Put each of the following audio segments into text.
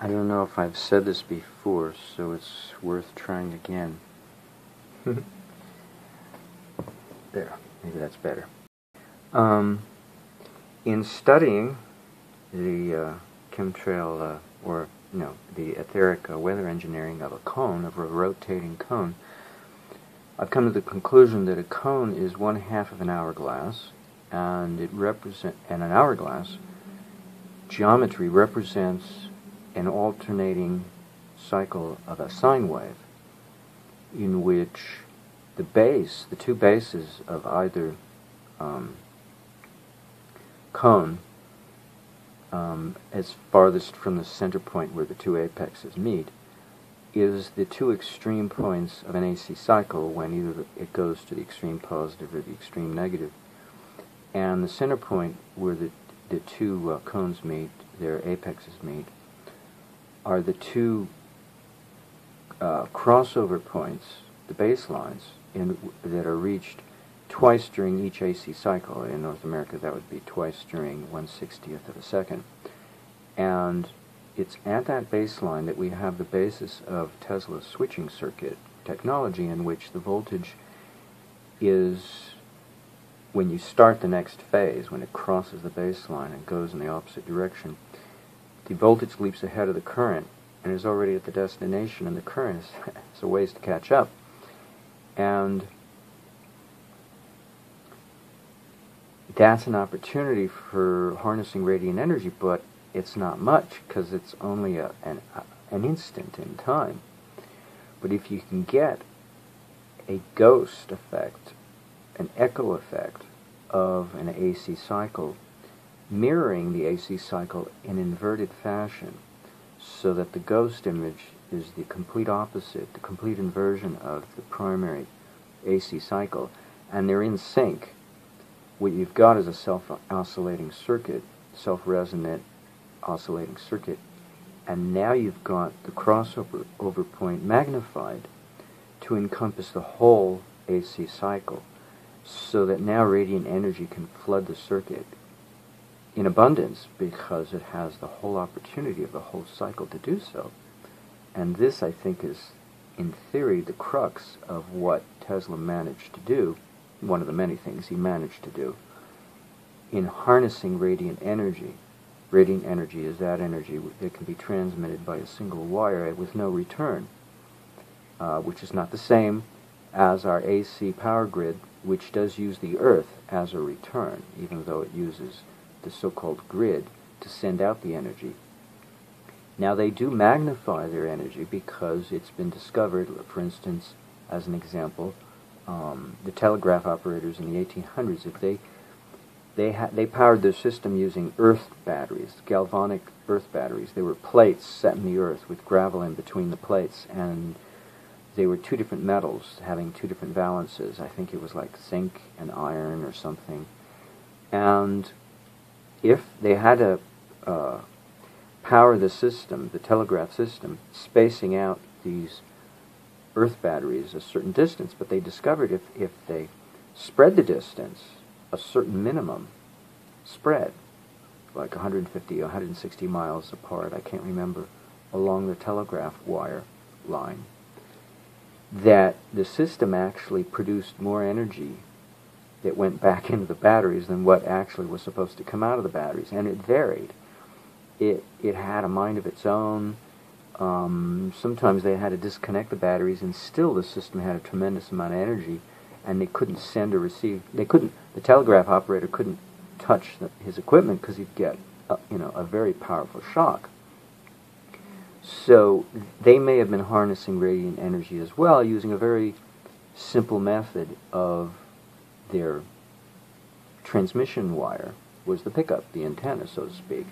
I don't know if I've said this before, so it's worth trying again. There, maybe that's better. In studying the chemtrail, the etheric weather engineering of a cone, of a rotating cone, I've come to the conclusion that a cone is 1/2 of an hourglass, and an hourglass geometry represents an alternating cycle of a sine wave, in which the two bases of either cone, as farthest from the center point where the two apexes meet, is the two extreme points of an AC cycle when either it goes to the extreme positive or the extreme negative. And the center point where the two cones meet, their apexes meet, are the two crossover points, the baselines, that are reached twice during each AC cycle. In North America, that would be twice during 1/60th of a second. And it's at that baseline that we have the basis of Tesla's switching circuit technology, in which the voltage is, when you start the next phase, when it crosses the baseline and goes in the opposite direction, the voltage leaps ahead of the current and is already at the destination, and the current is a ways to catch up. And that's an opportunity for harnessing radiant energy, but it's not much, because it's only an instant in time. But if you can get a ghost effect, an echo effect of an AC cycle, mirroring the AC cycle in inverted fashion, so that the ghost image is the complete opposite, the complete inversion of the primary AC cycle, and they're in sync, what you've got is a self-oscillating circuit, self-resonant oscillating circuit, and now you've got the crossover point magnified to encompass the whole AC cycle, so that now radiant energy can flood the circuit in abundance, because it has the whole opportunity of the whole cycle to do so. And this, I think, is, in theory, the crux of what Tesla managed to do, one of the many things he managed to do, in harnessing radiant energy. Radiant energy is that energy that can be transmitted by a single wire with no return, which is not the same as our AC power grid, which does use the Earth as a return, even though it uses the so-called grid to send out the energy. Now, they do magnify their energy, because it's been discovered, for instance, as an example, the telegraph operators in the 1800s, if they powered their system using earth batteries, galvanic earth batteries. They were plates set in the earth with gravel in between the plates, and they were two different metals having two different valences. I think it was like zinc and iron or something. And if they had to power the system, the telegraph system, spacing out these earth batteries a certain distance, but they discovered if they spread the distance a certain minimum spread, like 150, 160 miles apart, I can't remember, along the telegraph wire line, that the system actually produced more energy that went back into the batteries than what actually was supposed to come out of the batteries, and it varied. It had a mind of its own. Sometimes they had to disconnect the batteries, and still the system had a tremendous amount of energy, and they couldn't send or receive. The telegraph operator couldn't touch his equipment, because he'd get a very powerful shock. So they may have been harnessing radiant energy as well, using a very simple method of their transmission wire was the pickup, the antenna, so to speak.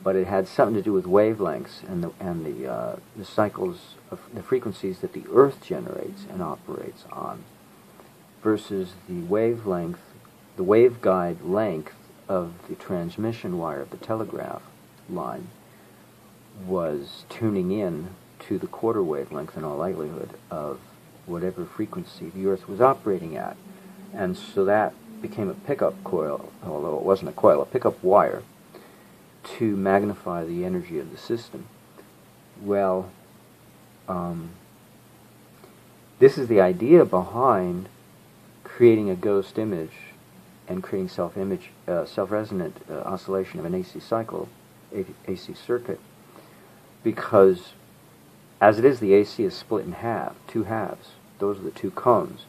But it had something to do with wavelengths and the cycles of the frequencies that the Earth generates and operates on, versus the wavelength, the waveguide length of the transmission wire of the telegraph line was tuning in to the quarter wavelength, in all likelihood, of whatever frequency the Earth was operating at. And so that became a pickup coil, although it wasn't a coil, a pickup wire, to magnify the energy of the system. Well, this is the idea behind creating a ghost image and creating self-resonant oscillation of an AC cycle, AC circuit, because as it is, the AC is split in half, two halves. Those are the two cones,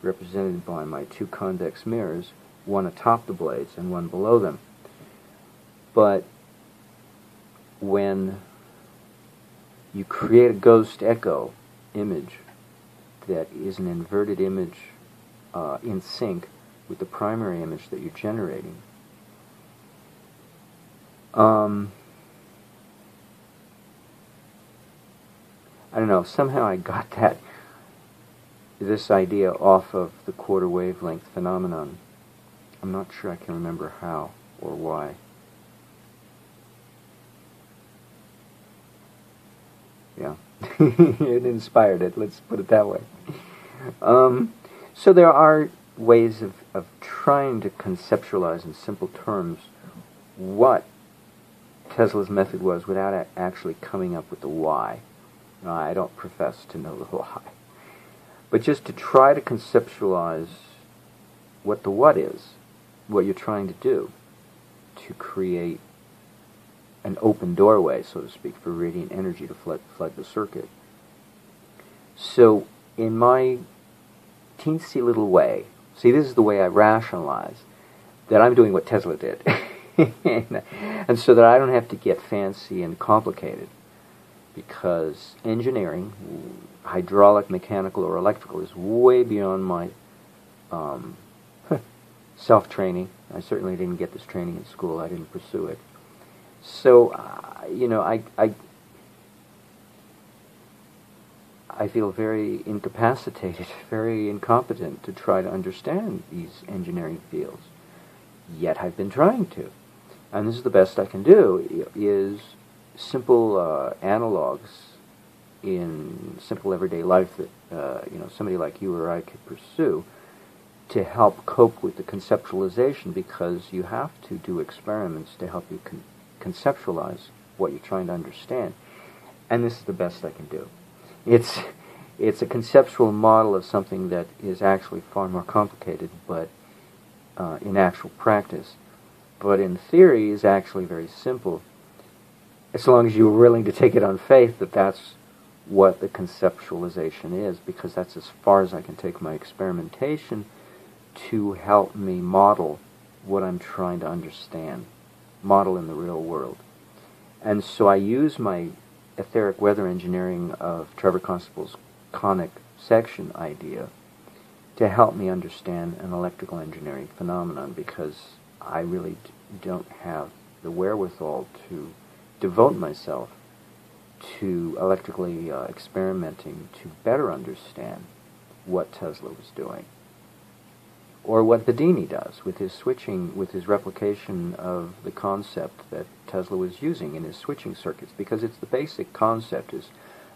represented by my two convex mirrors, one atop the blades and one below them. But when you create a ghost echo image that is an inverted image in sync with the primary image that you're generating, I don't know, somehow I got this idea off of the quarter wavelength phenomenon. I'm not sure I can remember how or why. Yeah, it inspired it, let's put it that way. So there are ways of trying to conceptualize in simple terms what Tesla's method was without actually coming up with the why. Now, I don't profess to know the why. But just to try to conceptualize what the what is, what you're trying to do, to create an open doorway, so to speak, for radiant energy to flood the circuit. So, in my teensy little way, see, this is the way I rationalize that I'm doing what Tesla did. And so that I don't have to get fancy and complicated, because engineering, hydraulic, mechanical, or electrical, is way beyond my self-training. I certainly didn't get this training in school. I didn't pursue it. So, I feel very incapacitated, very incompetent to try to understand these engineering fields. Yet I've been trying to. And this is the best I can do, is simple analogs in simple everyday life that somebody like you or I could pursue to help cope with the conceptualization, because you have to do experiments to help you conceptualize what you're trying to understand. And this is the best I can do. It's a conceptual model of something that is actually far more complicated, but in actual practice. But in theory is actually very simple, as long as you're willing to take it on faith that that's what the conceptualization is, because that's as far as I can take my experimentation to help me model what I'm trying to understand, model in the real world. And so I use my etheric weather engineering of Trevor Constable's conic section idea to help me understand an electrical engineering phenomenon, because I really don't have the wherewithal to devote myself to electrically experimenting to better understand what Tesla was doing, or what Bedini does with his switching, with his replication of the concept that Tesla was using in his switching circuits, because it's the basic concept is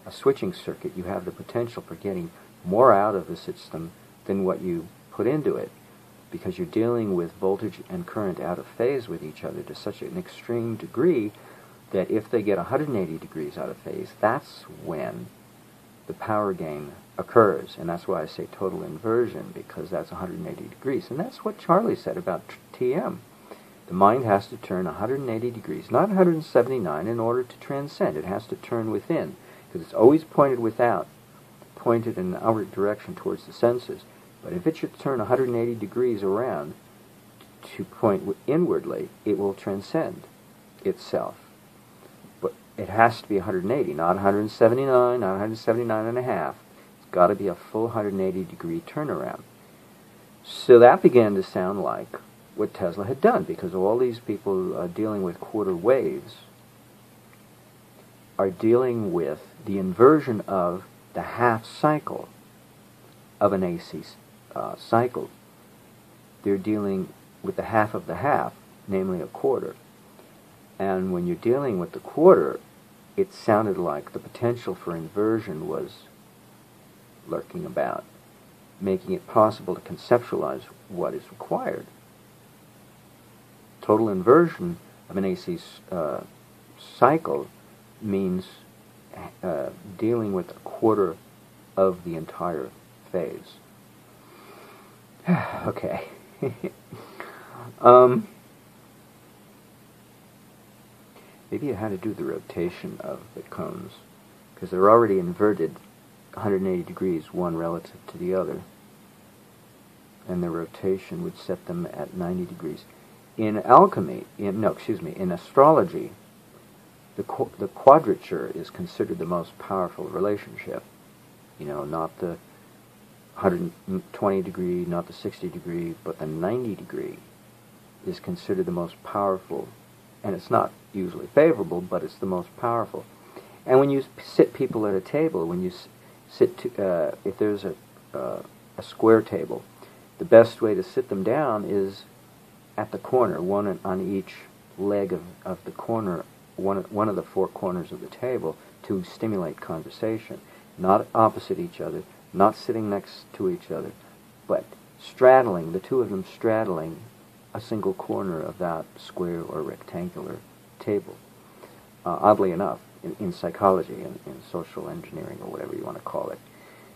a switching circuit. You have the potential for getting more out of the system than what you put into it, because you're dealing with voltage and current out of phase with each other to such an extreme degree that if they get 180 degrees out of phase, that's when the power gain occurs. And that's why I say total inversion, because that's 180 degrees. And that's what Charlie said about TM. The mind has to turn 180 degrees, not 179, in order to transcend. It has to turn within, because it's always pointed without, pointed in an outward direction towards the senses. But if it should turn 180 degrees around to point inwardly, it will transcend itself. But it has to be 180, not 179, not 179 and a half. It's got to be a full 180 degree turnaround. So that began to sound like what Tesla had done, because all these people dealing with quarter waves are dealing with the inversion of the half cycle of an AC cycle. They're dealing with the half of the half, namely a quarter. And when you're dealing with the quarter, it sounded like the potential for inversion was lurking about, making it possible to conceptualize what is required. Total inversion of an AC cycle means dealing with a quarter of the entire phase. Okay. Maybe you had to do the rotation of the cones, because they're already inverted 180 degrees, one relative to the other, and the rotation would set them at 90 degrees. In alchemy, in astrology, the quadrature is considered the most powerful relationship. You know, not the 120 degree, not the 60 degree, but the 90 degree is considered the most powerful, and it's not usually favorable, but it's the most powerful. And when you sit people at a table, when you sit, if there's a square table, the best way to sit them down is at the corner, one on each leg of the corner, one of the four corners of the table, to stimulate conversation. Not opposite each other, not sitting next to each other, but straddling, the two of them straddling a single corner of that square or rectangular table. Oddly enough, in psychology, in social engineering, or whatever you want to call it.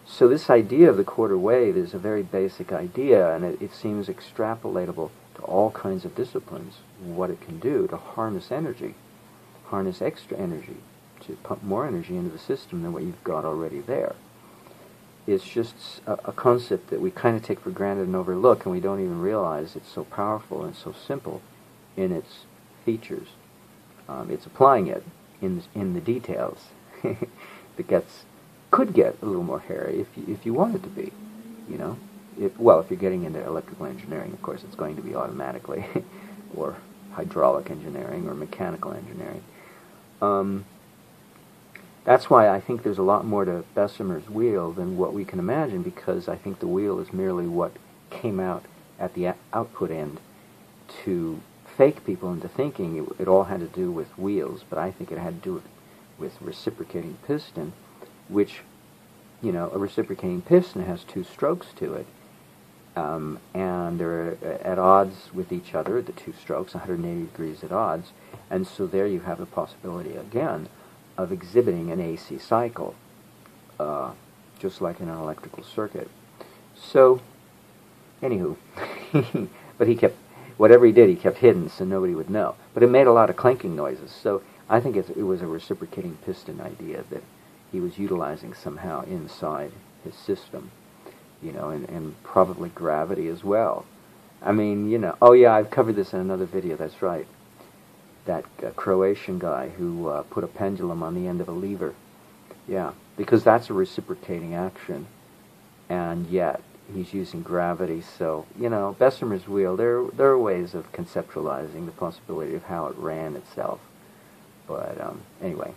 So this idea of the quarter wave is a very basic idea, and it seems extrapolatable to all kinds of disciplines, what it can do to harness energy, harness extra energy, to pump more energy into the system than what you've got already there. It's just a concept that we kind of take for granted and overlook, and we don't even realize it's so powerful and so simple in its features. It's applying it in the details that could get a little more hairy if you want it to be, you know. If you're getting into electrical engineering, of course, it's going to be automatically, or hydraulic engineering or mechanical engineering. That's why I think there's a lot more to Bessemer's wheel than what we can imagine, because I think the wheel is merely what came out at the output end to fake people into thinking it all had to do with wheels, but I think it had to do with reciprocating piston, which, you know, a reciprocating piston has two strokes to it, and they're at odds with each other, the two strokes, 180 degrees at odds, and so there you have the possibility, again, of exhibiting an AC cycle, just like in an electrical circuit. So, anywho, but whatever he did, he kept hidden so nobody would know. But it made a lot of clanking noises, so I think it was a reciprocating piston idea that he was utilizing somehow inside his system, you know, and probably gravity as well. I mean, you know, oh yeah, I've covered this in another video, that's right. That Croatian guy who put a pendulum on the end of a lever. Yeah, because that's a reciprocating action, and yet he's using gravity. So, you know, Bessemer's wheel, there are ways of conceptualizing the possibility of how it ran itself. But anyway.